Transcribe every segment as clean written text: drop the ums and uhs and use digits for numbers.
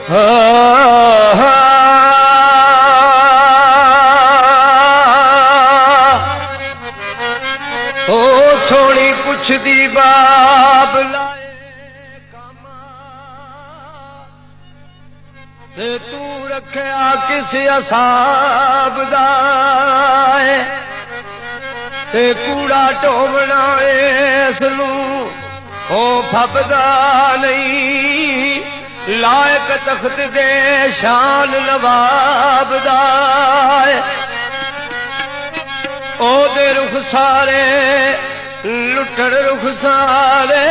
ओ सोनी पुछदी बाब लाए कामा ते तू रखया किस असाब दा ते कूड़ा ढोवना इसनू ओ फबदा नहीं लायक तख्त दे शान नवाब दा ओ दे रुख सारे लुटड़ रुख सारे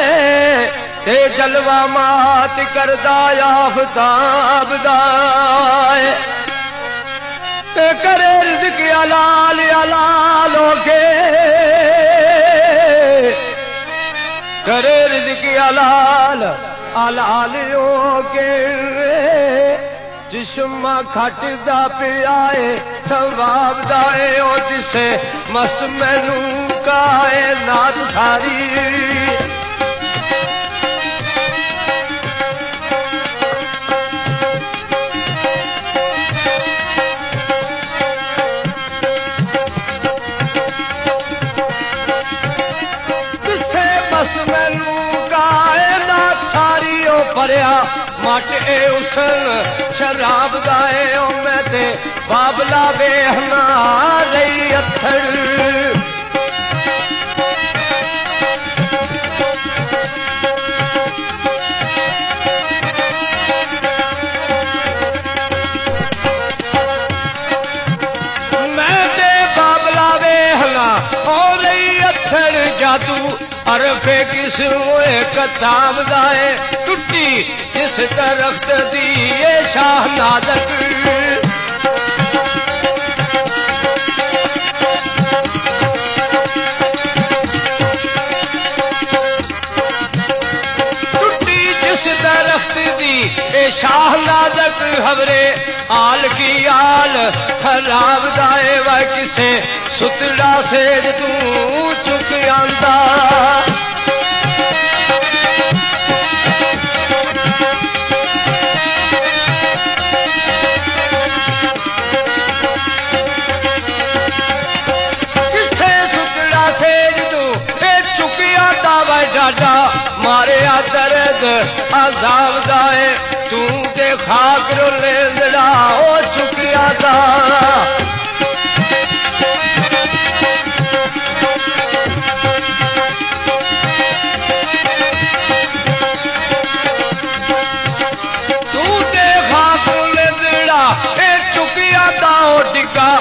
ते जलवा मात करदा आफताब दा ते करे रिज़्क़ हलाल हलाल होके करे रिज़्क़ हलाल हलाल होके जिस्म खटदा पिया है सवाब दा ओ जिसे मस्त मैनू कायनात सारी भरिया मट ए उसन शराब गाए ओ मैं ते बाबला बेहना रही अथड़ मैं ते बाबला बेहना हो रही अथड़ जादू अरफे किस कताब दाए टुटी जिस दरख्त दी ये शाह नादक टुटी जिस दरख्त दी ये शाह नादक हवरे आल की आल खराब दाए वह किसे सुतड़ा से तू चुक आंदा डाडा मारे दर्द अजाब दाए तू के खाक रोले जड़ा ओ चुकिया दा तू के खाक रोले जड़ा ए चुकिया दा ओ डिगा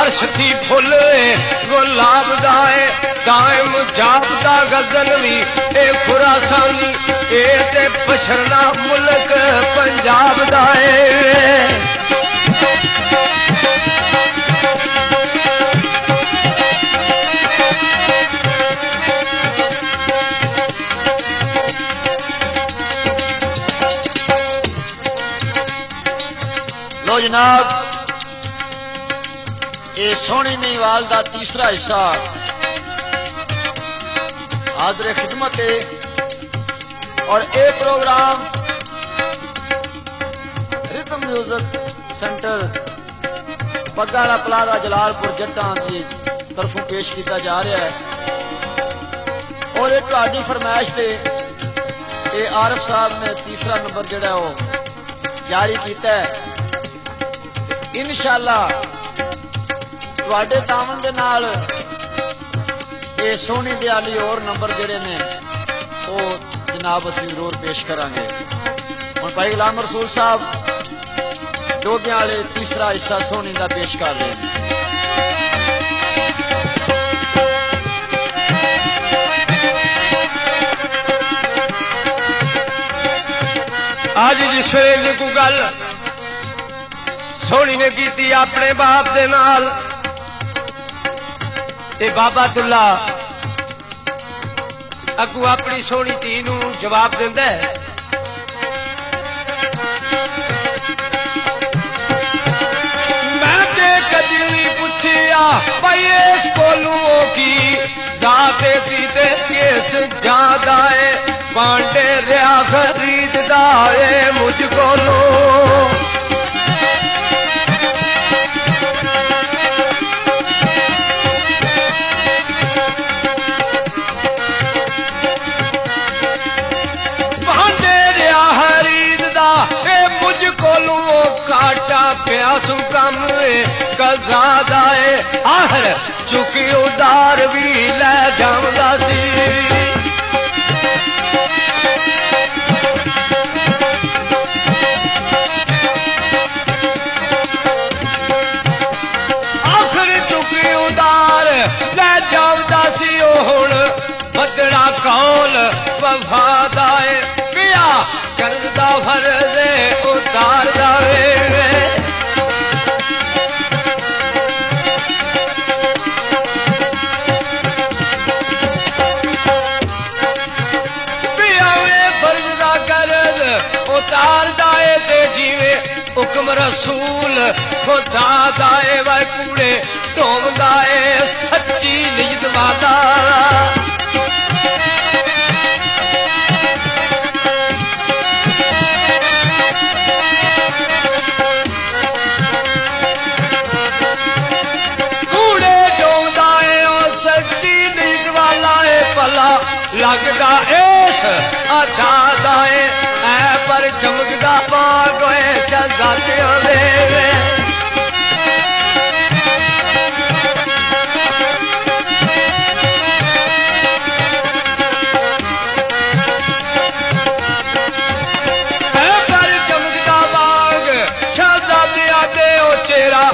अर्श थी फुल गुलाब दाए कायम जापदा गजल भी ए खुरासानी ए ते पछरना मुल्क पंजाब दाए लो जनाब ये सोहनी मीवाल का तीसरा हिस्सा हाज़िर खिदमत है और ये program rhythm music centre Pagara plaza Jalalpur Jattan की तरफों पेश किया जा रहा है और ये तुहाडी फरमाइश से ये आरफ साहब ने तीसरा नंबर जिहड़ा वो जारी किया है इंशाअल्लाह तुहाडे तावन दे नाल ये सोहनी दयाली और नंबर जिहड़े ने वो जनाब असीं जरूर पेश करांगे। हुण भाई गुलाम रसूल साहब डोगियां वाले तीसरा हिस्सा सोहनी का पेश कर रहे हैं। आज जिस वेले को गल सोहनी ने की अपने बाप दे नाल ते बाबा चुल्ला अगू अपनी सोहनी धी नू जवाब दिंदा है मैं ते कदी नहीं पुछया भाई इस कोलू की जाते पीते केस जादा है पांडे रिया खरीददा है मुझको लो काटा प्यासू कम कजादा है आहर चुकी उदार भी ले जाऊंगा सी आखिर चुकी उदार ले जाऊंगा सी हुण बदड़ा कौल वफादा है पिया करदा फर्जे उतार जावे उतार दाए ते जीवे हुक्म रसूल खुदा दाए वह कूड़े ढोम दाए सच्ची निजत वादा कूड़े ढोम दाए और सच्ची निजत वाला है भला लगदा इस अदा दाए पर चमकदा बाग शहजादियां दे पर चमकदा बाग शहजादियां दे ओ चेहरा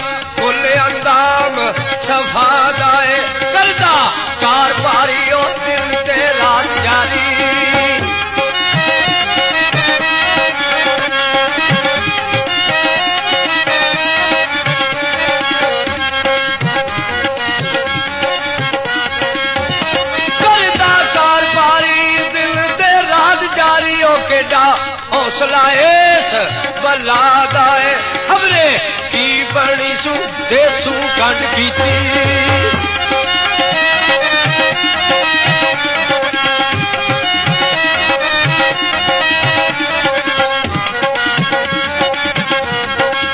फुल अंदाम सफा दाए करदा कार पारी ओ दिल ते रात जारी हौसला इस बला दाए हमने की बनी सू देसू गंढ कीती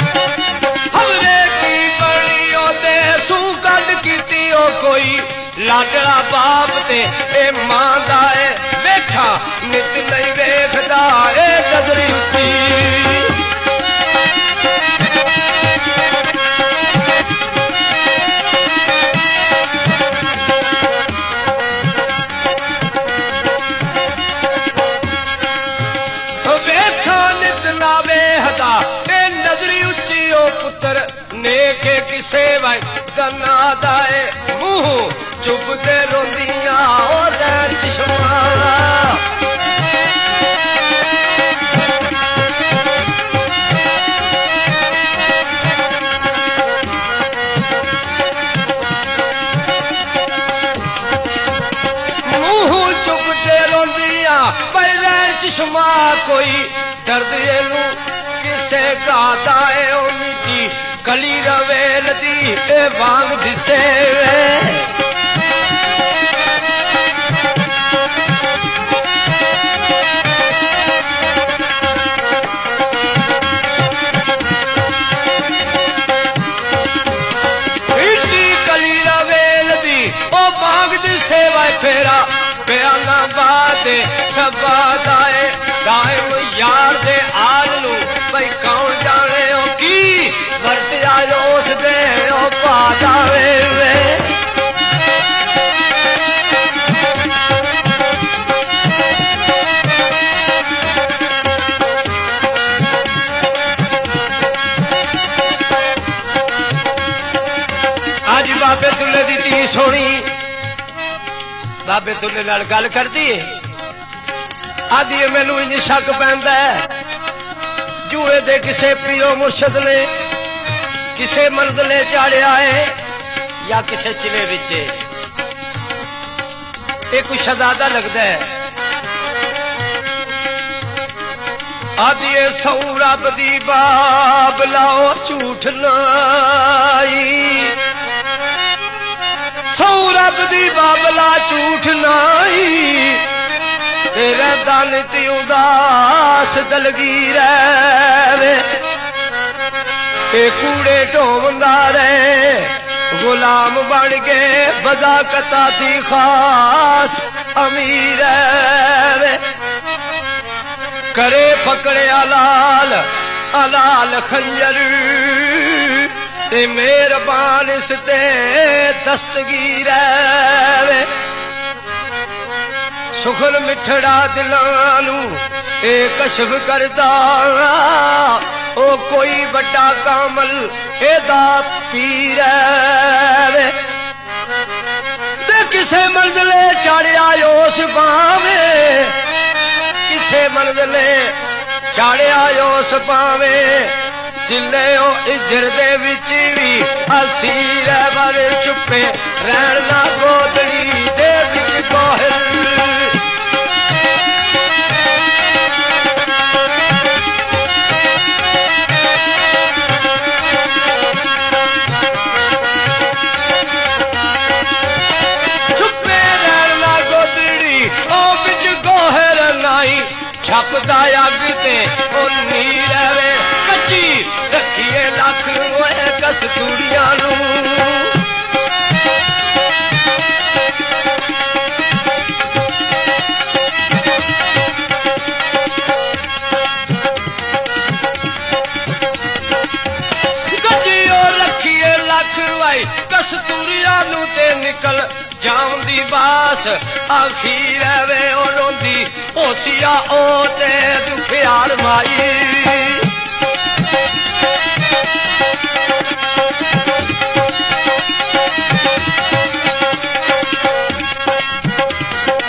हमने की बनी ओ देसू गंढ कीती ओ कोई लाडला बाप ते ए मां दाए बैठा नित नहीं वेखदा ए नजरी उत्ती वेखा नित ना वेखदा ए नजरी उच्ची ओ पुत्र नेके किसे वाई गना दाए मुंह चुप ते रोंदियां और चश्मा चश्मा कोई दर्द एलू किसे गाता है ओ मिट्टी कली रवेल दी ए वांग दिसे मिट्टी कली रवेल दी ओ वांग दिसे वाई फेरा बयाना बात सबा दाए दाइम यार दे आल नू भाई कौन जाने ओ की वर्त आयो उस दे ओ पा जावे आज बाबे दुल्ले दी धी सोनी बाबे दुल्ले नाल गल करदी है आदि मैनू इंज शक पैंदा है जूए दे किसे पीओ मुर्शद ने किसे मंजिले चाड़िया है या किसे चिले विचे ये कोई शहजादा लगता है आदि सौ रब दी बाब लाओ झूठ लाई सौ रब दी बाबला झूठ नाई तेरे दानित उदास दलगी रे कूड़े ढोंदा रहे गुलाम बन के बदाकता थी खास अमीर रे करे पकड़े लाल अलाल खंजर ते मेहरबान इसते दस्तगीर है सुखल मिठड़ा दिलानू ए कशफ करदा ओ कोई बड़ा कामल एदा पीर है किसे मंजिले चाड़िया उस पावे किसे मंजिले चाड़िया उस पावे जिले ओ इजर दे विच भी हसी बारे चुपे रहना गोदड़ी दे विच कोहल छपदा अग ते उन्नी रवे कच्ची रखिए लख कस्तूरिया नू कच्ची रखिए लख कस्तूरिया नू ते निकल जाम दी बास आखी रवे ओ रोंदी ओसिया ओ ते दुखियार माई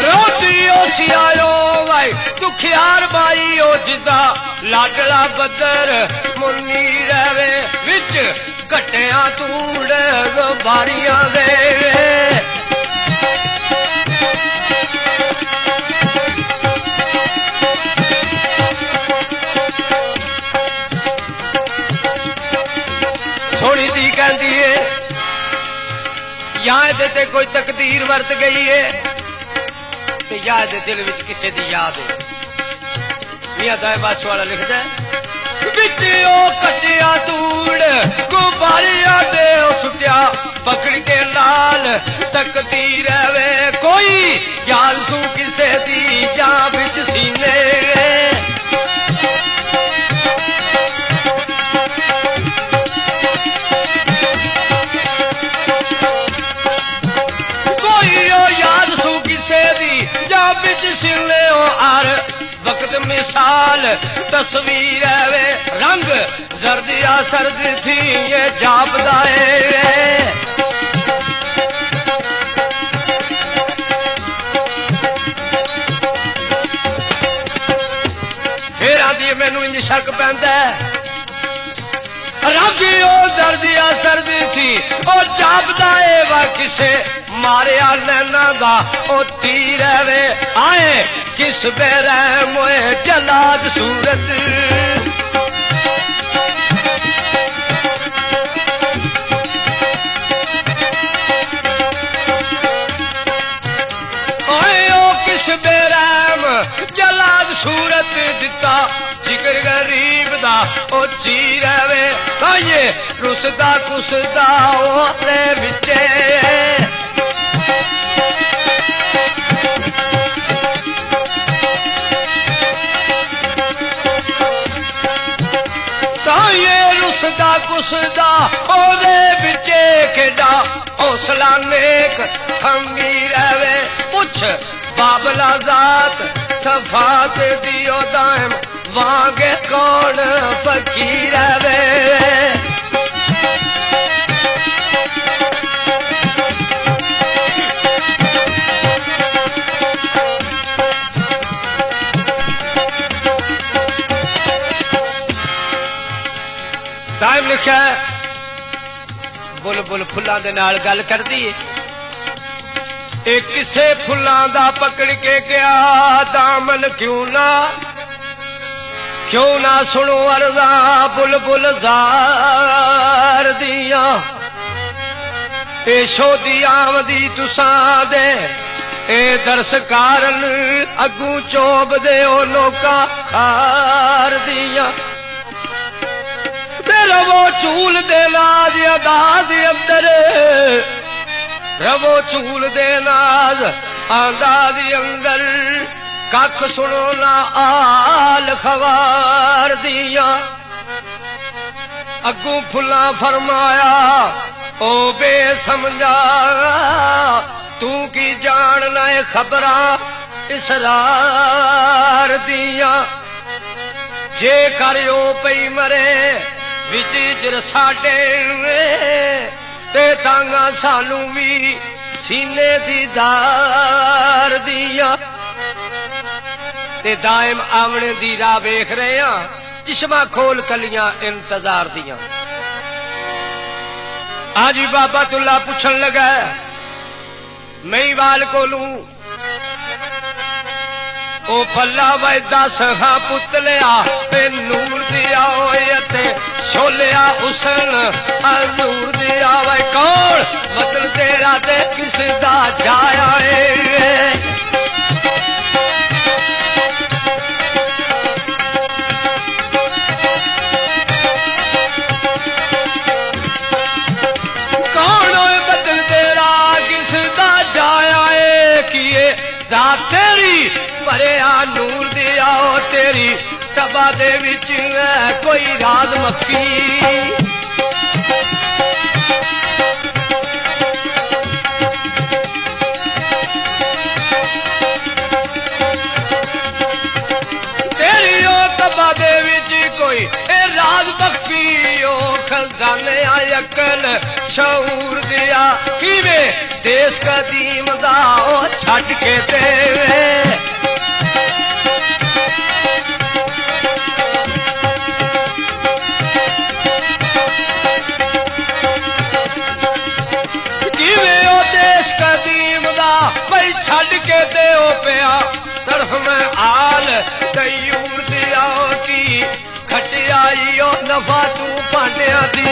रोंदी ओसिया ओ भाई दुखियार माई ओ जिदा लाडला बदर मुन्नी रवे विच कटिया तूड़ बारियां दे सोनी दी कहती है या ते कोई तकदीर वरत गई है तो या दिल विच किसे दी याद है मियां दाएबास वाला लिखता है कटिया तूड़ गुब्बारिया दे सुटिया पकड़ के लाल तकदीर वे कोई याल तू किसे दी जा बिच सीने कोई याद सू किसे दी जा बिच सीने हर वक्त मिसाल तस्वीर वे रंग जर्दिया सर्द थी ये जापदाए फिर आदि मैनू इंज शक पैंदा रंग ओ दर्दिया सर्दी थी ओ जापदाए वा किसे मारिया नैना दा ओ तीर वे आए किस बेरहम मोए जलाद सूरत किस बेरहम जलाद सूरत दिता जिगर गरीब दा ओ चीर वे काये रुसदा कुसदा ओते विचे काये रुसदा कुसदा ओदे विचे केडा हौसला नेक खंगी रवे पुछ बाबला जात सफात दियो दाम वांगे कौन फकीर वे टाइम लिखा बुल बुल फुल्लां दे नाल गल करदी है एक किसे फुल्लां दा पकड़ के गया दामन क्यों ना सुनो अर्जा बुल बुल जार दिया पेशो दी आमदी तुसां दे ए दरस कारण अगू चोब दे ओ लोका हार दिया रवो चूल दे नाज अदा दे अंदर रवो चूल दे नाज आंदा दे अंदर कख सुनो ना आल खवार दिया अगू फुला फरमाया ओ बेसमझा तू की जानना है खबरा इसरार दिया जे करो पई मरे विच साडे ते तांगा सानू भी सीने दी दार दिया ते दायम आवने दी राह वेख रहे हैं जिस्मा खोल कलियां इंतजार दियां। आज ही बाबा तुल्ला पूछन लगा महिवाल कोलू ओ फला वे दस हाँ पुतलिया ते नूर दिया होए छोलिया हुसन नूर दिया वे कौन मतलब तेरा ते किस दा जाया है कौन बदल तेरा किस दा जाया है किए तेरी भरे आ नूर दिया तेरी तबा दे विच कोई राज मक्खी तेरी ओ तबा दे विच कोई राज मक्खी ओ खजाने अकल शऊर दिया किवे देश कदीम दा ओ छड़ के देवे छड़ के दे पिया तरफ में आल तयूर दिया की खटियाई ओ नफा तू पांडिया दी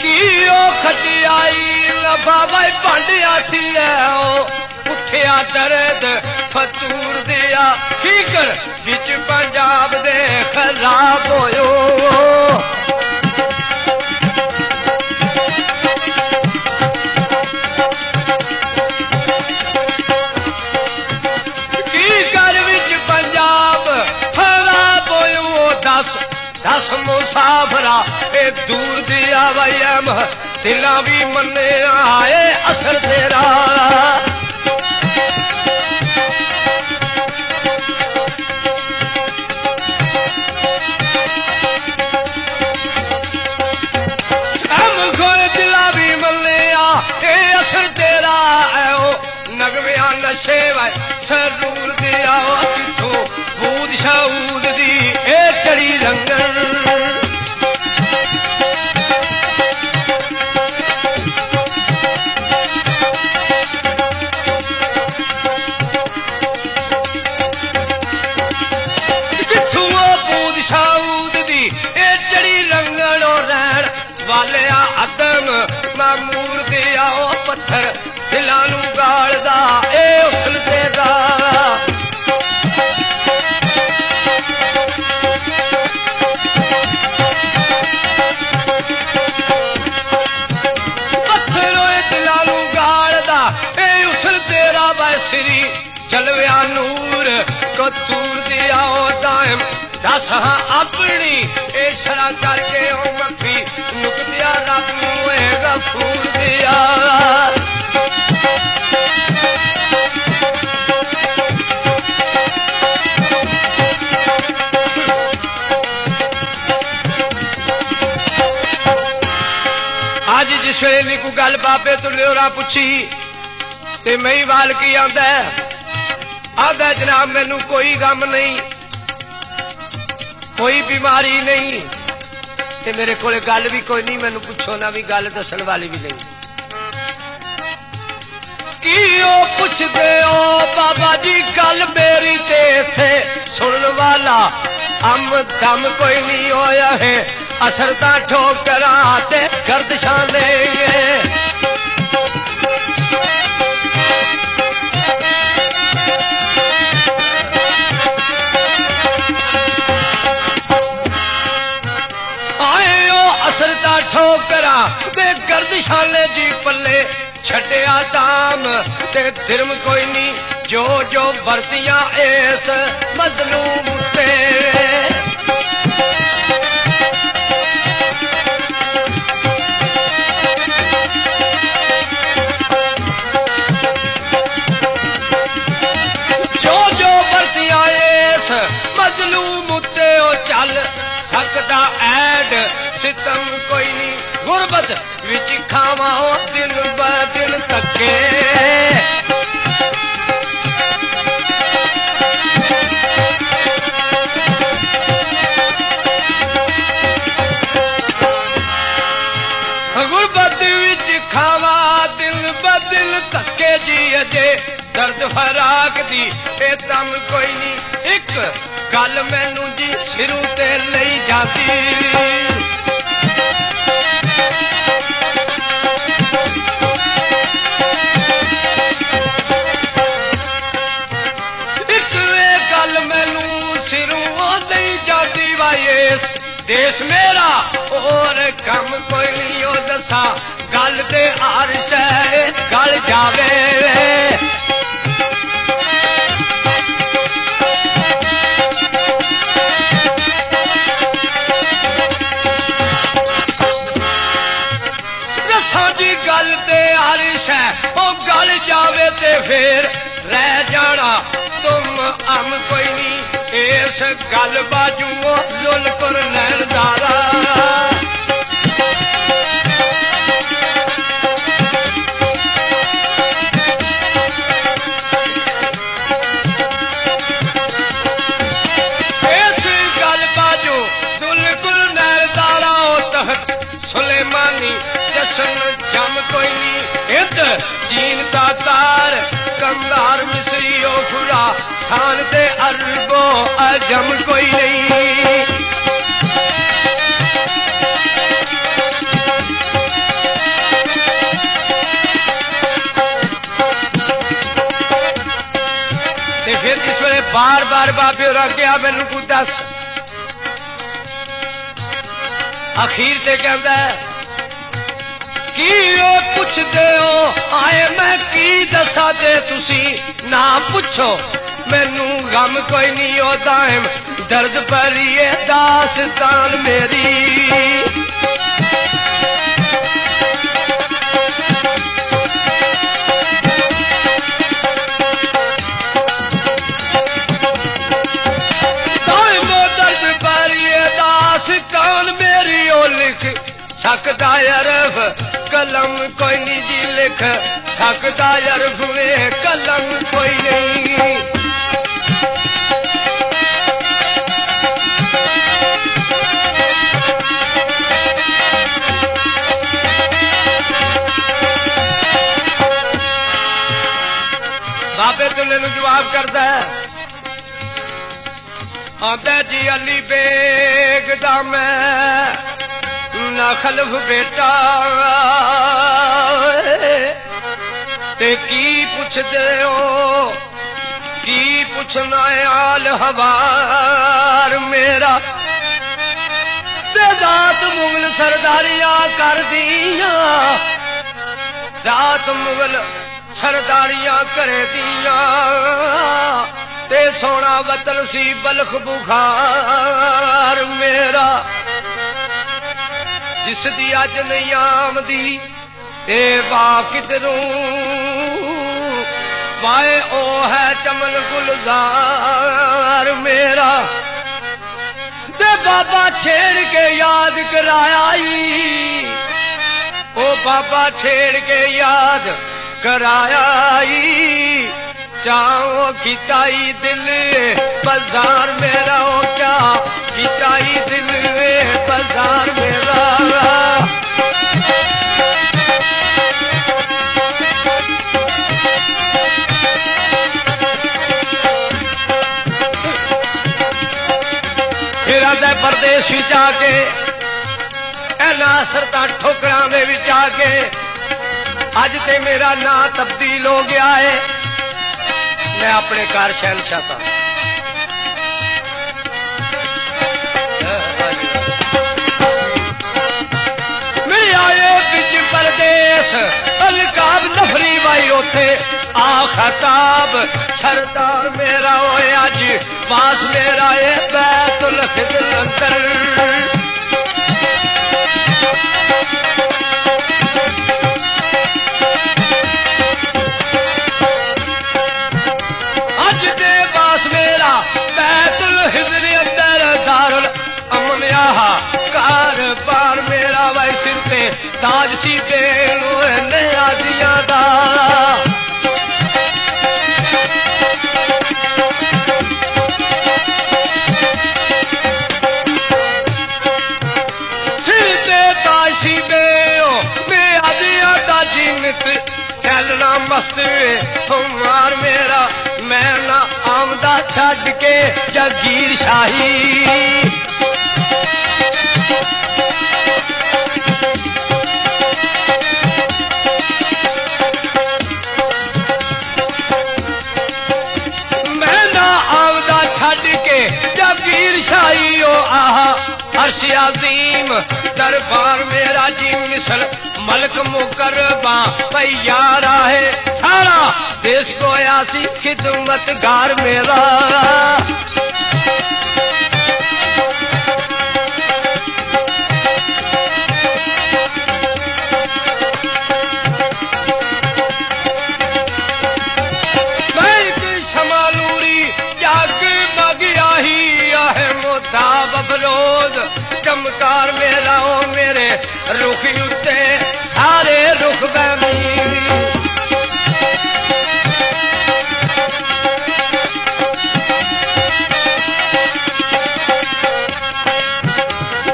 की ओ खटियाई नफा भाई पांडिया थी है ओ उठिया दर्द फतूर दिया की कर बिच पंजाब दे खराब होयो की कर बिच पंजाब खराब होयो दस मुसाफरा ए दूर दिया वयम दिला भी मन्ने आए असर तेरा नगविया नशे वाय सरूर दिया किथों बूद शाऊद दी ए चढ़ी रंगन किथों बूद शाऊद दी ए चढ़ी रंगन और रैन वाले अदम मामूर दिया पत्थर दिलानू गालदा ए उसल तेरा पत्थर दिलानू गालदा ए उसल तेरा बैसरी चलव्या नूर को तूर दिया ओ दायम दस हाँ अपनी ए शरा करके ओ मक्खी नुक दिया रब नूं गफूर दिया आज जिस वे भी कोई गल बाबे तो लियोरा पूछी ते महिवाल की आंदा जनाब मैनू कोई गम नहीं कोई बीमारी नहीं ते मेरे को गल भी कोई नहीं मैनू पुछो ना भी गल दसन वाली भी नहीं की ओ पुछदे ओ बाबा जी गल मेरी ते इत्थे सुनन वाला अम दम कोई नहीं होया है असर ता ठोकरा ते गर्दिशां देंगे आए ओ असर ता ठोकरा ते गर्दिशां जी पल्ले छड्डिया दाम ते धर्म कोई नहीं जो जो वरतियां इस मजलूम ते जो जो वरतियां इस मजलूम ते ओ चल सकदा ऐड सितम कोई नहीं गुरबत विच खावा दिन ब दिन तके गुरबत विच खावा दिल ब दिल तके जी अजे दर्द फराक दी ए दम कोई नहीं एक गल मैनू जी सिरों ते लई जाती देश मेरा और कम कोई नहीं ओ दसा गल ते हर शह गल जावे दसा जी गल ते हर शह ओ गल जावे ते फिर रह जाना तुम अम कोई नहीं इस गल बाजू जुल्कुर नैनदारा इस गल बाजू जुल्कुर नैनदारा तहत सुलेमानी जशन जम कोई नहीं हिंद चीन का तार कंधार मिस्री ओ खुरा शान ते अरबो अजम कोई नहीं ते फिर जिस वे बार बार बाबे और गया मैनू को दस अखीर ते कहता है की पुछदे हो आए मैं की दसा दे तुसी ना पुछो मैनू गम कोई नहीं ओ दाइम दर्द भरी दास्तान मेरी दाइम दर्द भरी दास्तान मेरी ओ लिख सकदा अरफ कलम कोई नहीं जी लिख सकदा अरफ में कलम कोई नहीं बाबे दुल्ले नू जवाब करता है आंदा जी अली बेग दा मैं ना खलफ बेटा ते की पुछदे हो की पुछना है आल हवार मेरा ते जात मुगल सरदारियां कर दिया जात मुगल सरदारियां करे दिया ते सोना वतन सी बलख बुखार मेरा जिस दी अज नहीं आमदी ए वाह किधरों वाए ओ है चमन गुलजार मेरा ते बाबा छेड़ के याद कराया ओ बाबा छेड़ के याद कराया चाहो खिताई दिल बाजार मेरा ओ क्या खिताई दिल बाजार मेरा परदेश आके एना असरता ठोकरां दे विच आके अज ते मेरा नां तब्दील हो गया है मैं अपने घर शहनशाह सा मेरे आए बिच परदेश दस अलकाब नफरी वाई उथे आ खताब सरदार मेरा होए अज पास मेरा ए बैतुल खिदर अंदर अज दे पास मेरा बैतुल खिदर अंदर दारुल अमन आहा कार बार मेरा वाई सिर ते ताज सी बेलू नया दिया दा सिर ते ताज सी बेओ नया दिया दा जिन्नत चलना मस्त हुमार मेरा मैं ना आमदा छड़ के जागीर शाही जागीर शाही ओ आहा अर्श अजीम दरबार मेरा जी मिसल मलक मुकरबा तैयार है सारा देश को आसी खिदमतगार मेरा बबरोज चमकार मेरा ओ मेरे रुख उत्ते सारे रुख बैमी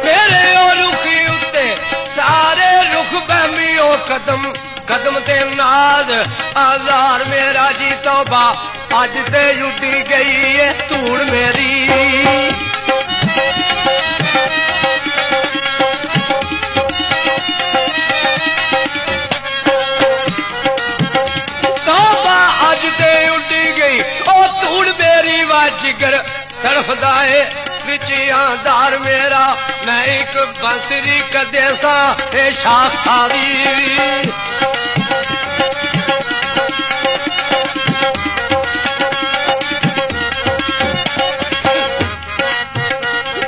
मेरे ओ रुख उत्ते सारे रुख बैमी ओ कदम कदम ते नाज आजार मेरा जी तौबा अज ते उड़ी गई है धूड़ मेरी जिगर तरफदाए विचियांदार मेरा मैं एक बंसरी कदेसा ए शाख सारी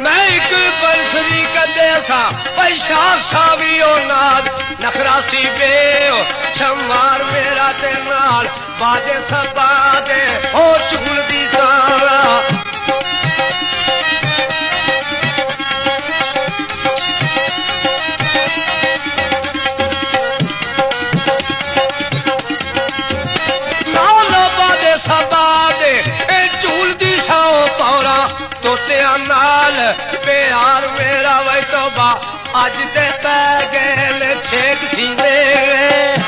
मैं एक बंसरी कदेसा भाई शाख सावी ओ नाद नखरासी बेओ शमार मेरा ते नाल बाजे सबा दे ओ चूल दी सारा नाल बाजे सबा दे ए चूल दी साओ पौरा तोते नाल प्यार मेरा वै तौबा अज ते पै गए छेक सीने